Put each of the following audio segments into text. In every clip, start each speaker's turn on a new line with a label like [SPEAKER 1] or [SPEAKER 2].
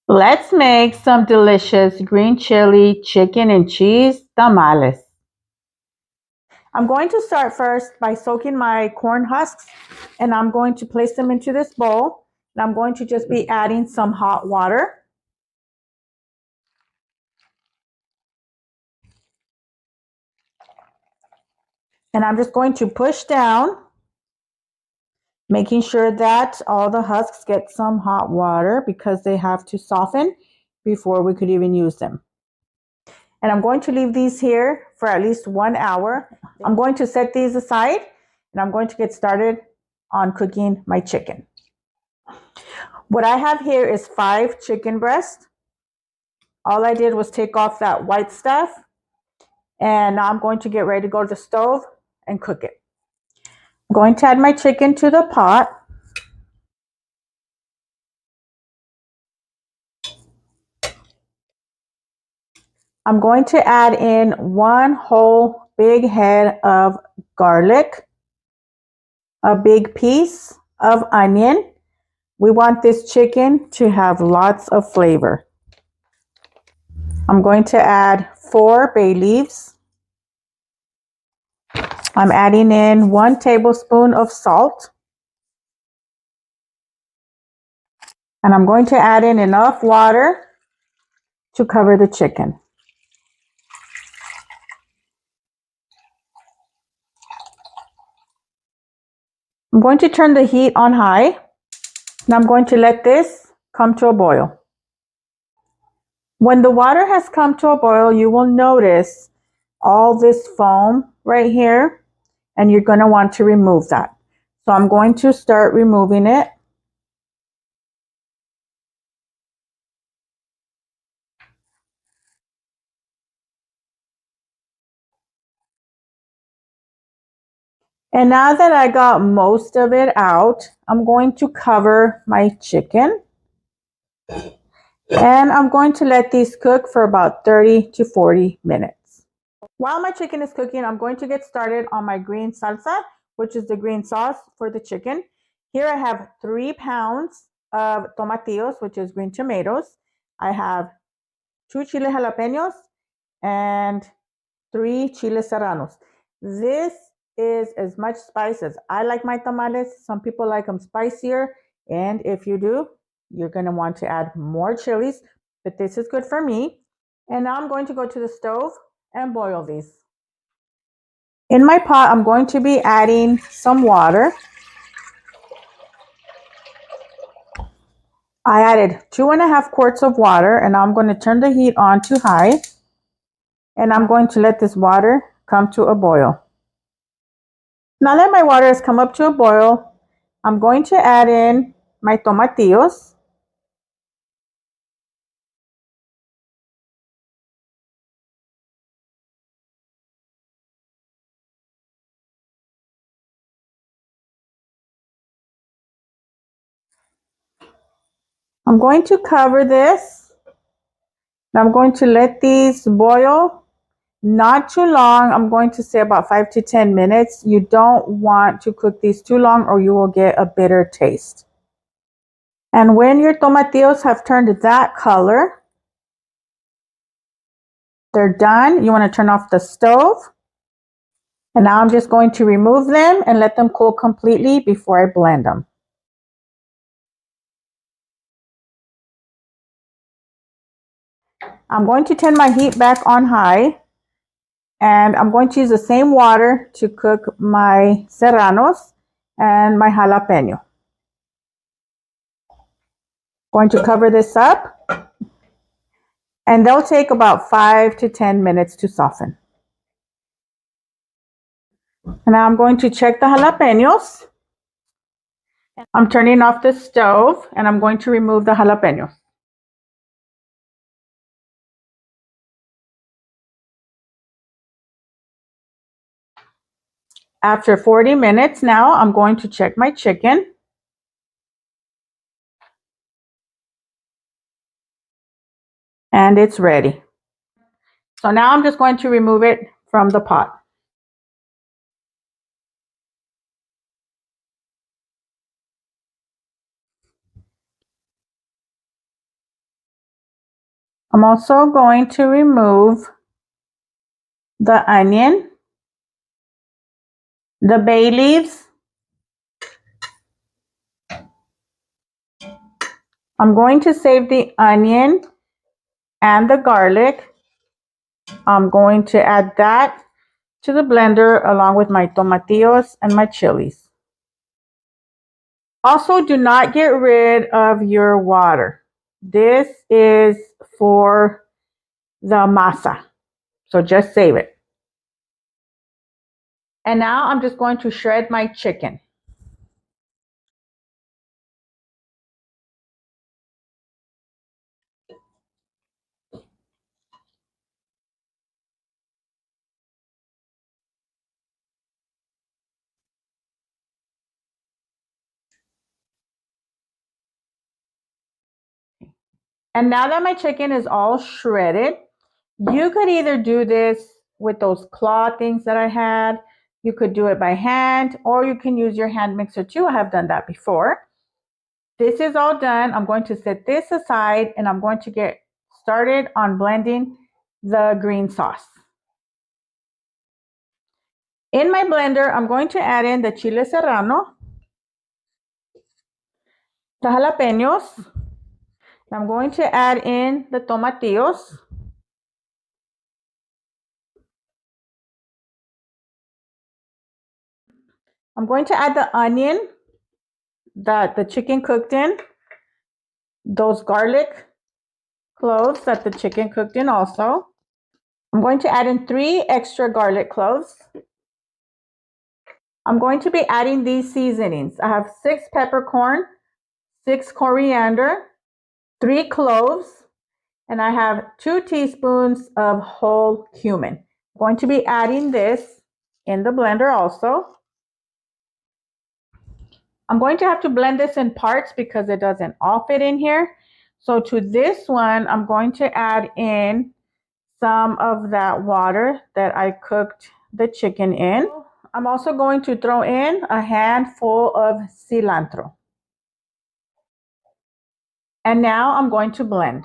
[SPEAKER 1] Let's make some delicious green chili chicken and cheese tamales. I'm going to start first by soaking my corn husks, and I'm going to place them into this bowl. And I'm going to just be adding some hot water. And I'm just going to push down, making sure that all the husks get some hot water because they have to soften before we could even use them. And I'm going to leave these here for at least 1 hour. I'm going to set these aside, and I'm going to get started on cooking my chicken. What I have here is 5 chicken breasts. All I did was take off that white stuff, and now I'm going to get ready to go to the stove and cook it. I'm going to add my chicken to the pot. I'm going to add in 1 whole big head of garlic, a big piece of onion. We want this chicken to have lots of flavor. I'm going to add 4 bay leaves. I'm adding in 1 tablespoon of salt. And I'm going to add in enough water to cover the chicken. I'm going to turn the heat on high, and I'm going to let this come to a boil. When the water has come to a boil, you will notice all this foam right here, and you're going to want to remove that. So I'm going to start removing it. And now that I got most of it out, I'm going to cover my chicken. And I'm going to let these cook for about 30 to 40 minutes. While my chicken is cooking, I'm going to get started on my green salsa, which is the green sauce for the chicken. Here I have 3 pounds of tomatillos, which is green tomatoes. I have 2 chile jalapeños and 3 chiles serranos. This is as much spice as I like my tamales. Some people like them spicier, and if you do, you're going to want to add more chilies, but this is good for me. And now I'm going to go to the stove and boil these. In my pot, I'm going to be adding some water. I added 2.5 quarts of water, and now I'm going to turn the heat on to high, and I'm going to let this water come to a boil. Now that my water has come up to a boil, I'm going to add in my tomatillos. I'm going to cover this. I'm going to let these boil, not too long. I'm going to say about 5 to 10 minutes. You don't want to cook these too long or you will get a bitter taste. And when your tomatillos have turned that color, they're done. You want to turn off the stove. And now I'm just going to remove them and let them cool completely before I blend them. I'm going to turn my heat back on high, and I'm going to use the same water to cook my serranos and my jalapeño. Going to cover this up, and they'll take about 5 to 10 minutes to soften. And now I'm going to check the jalapeños. I'm turning off the stove, and I'm going to remove the jalapeños. After 40 minutes now, I'm going to check my chicken. And it's ready. So now I'm just going to remove it from the pot. I'm also going to remove the onion, the bay leaves. I'm going to save the onion and the garlic. I'm going to add that to the blender along with my tomatillos and my chilies. Also, do not get rid of your water. This is for the masa, so just save it. And now I'm just going to shred my chicken. And now that my chicken is all shredded, you could either do this with those claw things that I had. You could do it by hand, or you can use your hand mixer too. I have done that before. This is all done. I'm going to set this aside and I'm going to get started on blending the green sauce. In my blender, I'm going to add in the chile serrano, the jalapeños. I'm going to add in the tomatillos. I'm going to add the onion that the chicken cooked in, those garlic cloves that the chicken cooked in also. I'm going to add in 3 extra garlic cloves. I'm going to be adding these seasonings. I have 6 peppercorn, 6 coriander, 3 cloves, and I have 2 teaspoons of whole cumin. I'm going to be adding this in the blender also. I'm going to have to blend this in parts because it doesn't all fit in here. So to this one, I'm going to add in some of that water that I cooked the chicken in. I'm also going to throw in a handful of cilantro. And now I'm going to blend.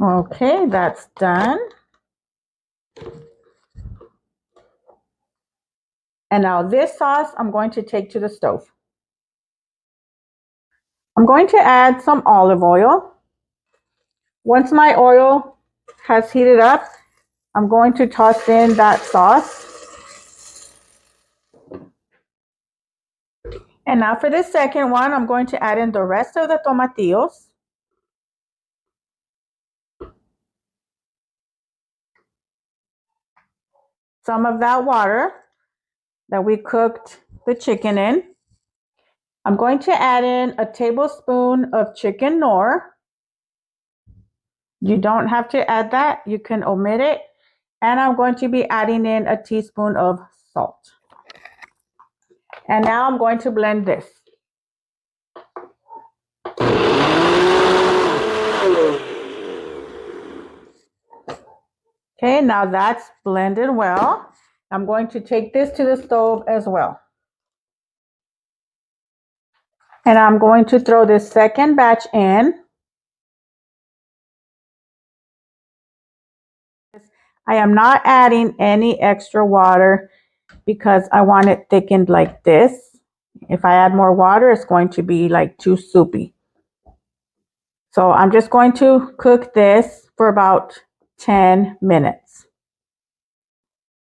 [SPEAKER 1] Okay, that's done. And now this sauce I'm going to take to the stove. I'm going to add some olive oil. Once my oil has heated up, I'm going to toss in that sauce. And now for this second one, I'm going to add in the rest of the tomatillos. Some of that water that we cooked the chicken in. I'm going to add in a tablespoon of chicken Knorr. You don't have to add that. You can omit it. And I'm going to be adding in a teaspoon of salt. And now I'm going to blend this. Okay, now that's blended well. I'm going to take this to the stove as well. And I'm going to throw this second batch in. I am not adding any extra water because I want it thickened like this. If I add more water, it's going to be like too soupy. So I'm just going to cook this for about 10 minutes.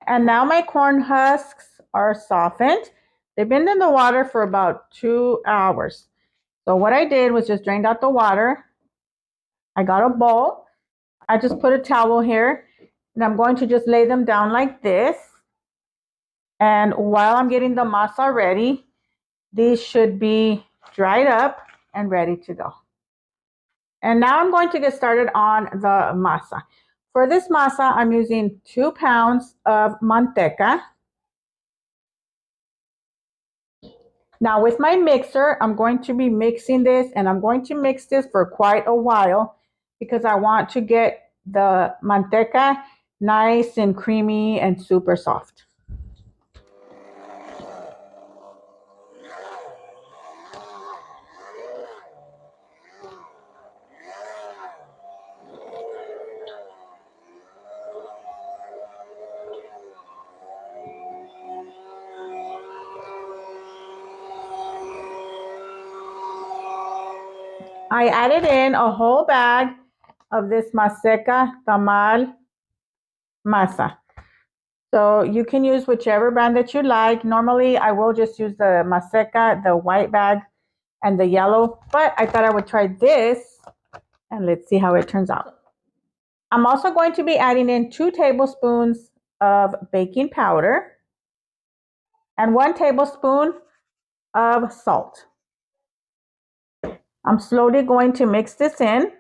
[SPEAKER 1] And now my corn husks are softened. They've been in the water for about 2 hours. So what I did was just drained out the water. I got a bowl. I just put a towel here and I'm going to just lay them down like this. And while I'm getting the masa ready, these should be dried up and ready to go. And now I'm going to get started on the masa. For this masa, I'm using 2 pounds of manteca. Now with my mixer, I'm going to be mixing this and I'm going to mix this for quite a while because I want to get the manteca nice and creamy and super soft. I added in a whole bag of this Masa tamal masa. So you can use whichever brand that you like. Normally, I will just use the Masa, the white bag, and the yellow, but I thought I would try this, and let's see how it turns out. I'm also going to be adding in 2 tablespoons of baking powder and 1 tablespoon of salt. I'm slowly going to mix this in.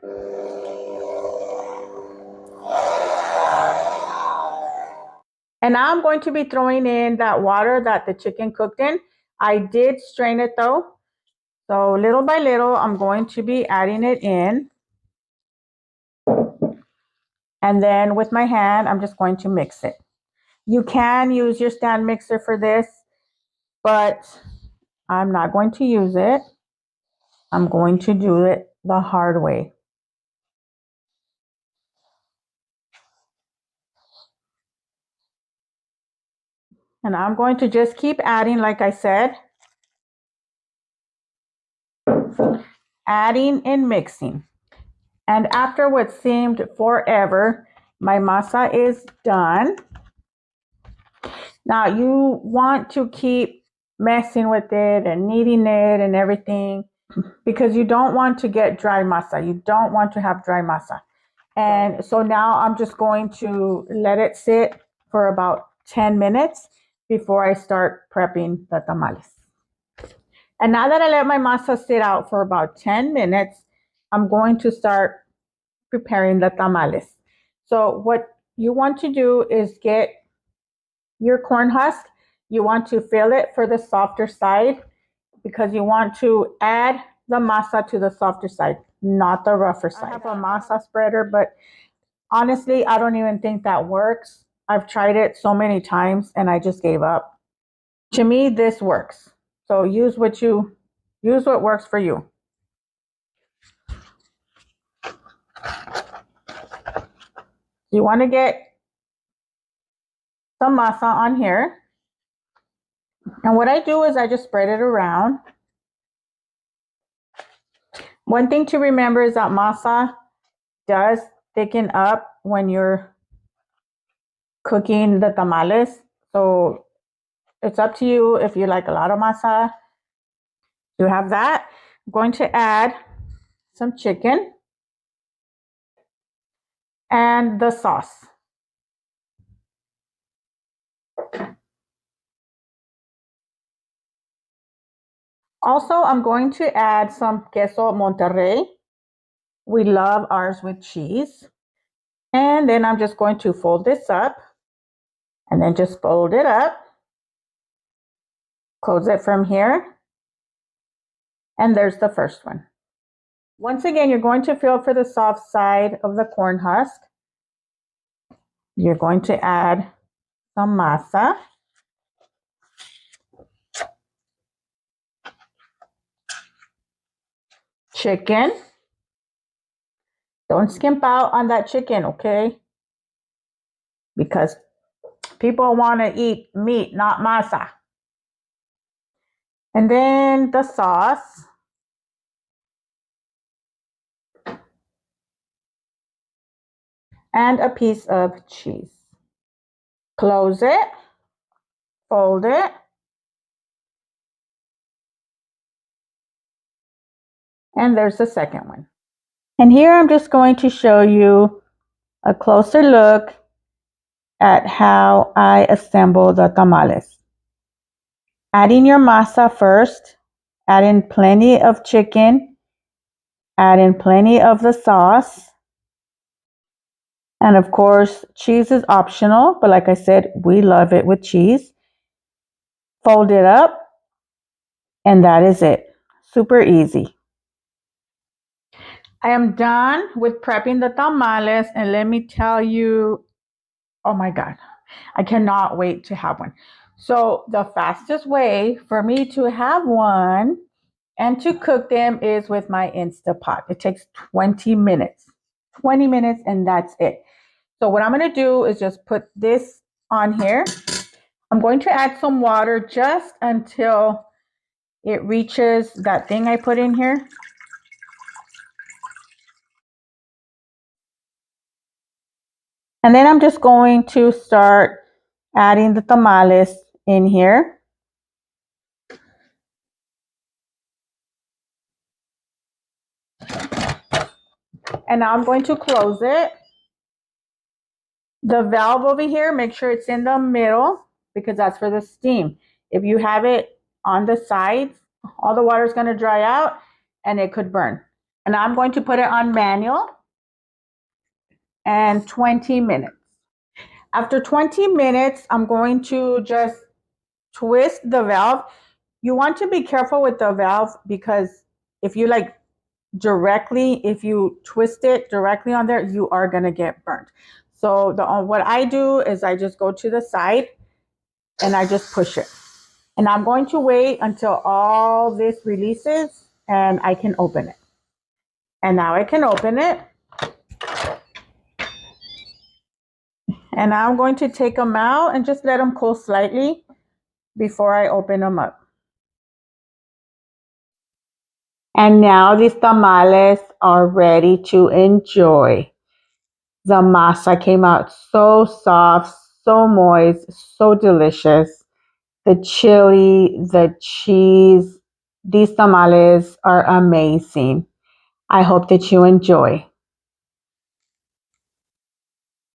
[SPEAKER 1] And now I'm going to be throwing in that water that the chicken cooked in. I did strain it though. So little by little, I'm going to be adding it in. And then with my hand, I'm just going to mix it. You can use your stand mixer for this, but I'm not going to use it. I'm going to do it the hard way. And I'm going to just keep adding, like I said, adding and mixing. And after what seemed forever, my masa is done. Now you want to keep messing with it and kneading it and everything because you don't want to get dry masa. You don't want to have dry masa. And so now I'm just going to let it sit for about 10 minutes before I start prepping the tamales. And now that I let my masa sit out for about 10 minutes, I'm going to start preparing the tamales. So what you want to do is get your corn husk. You want to fill it for the softer side because you want to add the masa to the softer side, not the rougher side. I have a masa spreader, but honestly, I don't even think that works. I've tried it so many times and I just gave up. To me, this works. So use what works for you. You want to get some masa on here. And what I do is I just spread it around. One thing to remember is that masa does thicken up when you're cooking the tamales. So it's up to you if you like a lot of masa. You have that. I'm going to add some chicken and the sauce. Also, I'm going to add some queso Monterrey. We love ours with cheese. And then I'm just going to fold this up and then just fold it up. Close it from here. And there's the first one. Once again, you're going to feel for the soft side of the corn husk. You're going to add some masa. Chicken. Don't skimp out on that chicken, okay? Because people want to eat meat, not masa. And then the sauce. And a piece of cheese. Close it. Fold it. And there's the second one. And here I'm just going to show you a closer look at how I assemble the tamales. Add in your masa first. Add in plenty of chicken. Add in plenty of the sauce. And of course, cheese is optional, but like I said, we love it with cheese. Fold it up, and that is it. Super easy. I am done with prepping the tamales, and let me tell you, oh my God, I cannot wait to have one. So the fastest way for me to have one and to cook them is with my Instapot. It takes 20 minutes. 20 minutes, and that's it. So what I'm going to do is just put this on here. I'm going to add some water just until it reaches that thing I put in here. And then I'm just going to start adding the tamales in here. And now I'm going to close it. The valve over here, make sure it's in the middle because that's for the steam. If you have it on the sides, all the water is going to dry out and it could burn. And I'm going to put it on manual and 20 minutes. After 20 minutes, I'm going to just twist the valve. You want to be careful with the valve because if you if you twist it directly on there, you are going to get burnt. So what I do is I just go to the side and I just push it. And I'm going to wait until all this releases and I can open it. And now I can open it. And now I'm going to take them out and just let them cool slightly before I open them up. And now these tamales are ready to enjoy. The masa came out so soft, so moist, so delicious. The chili, the cheese, these tamales are amazing. I hope that you enjoy.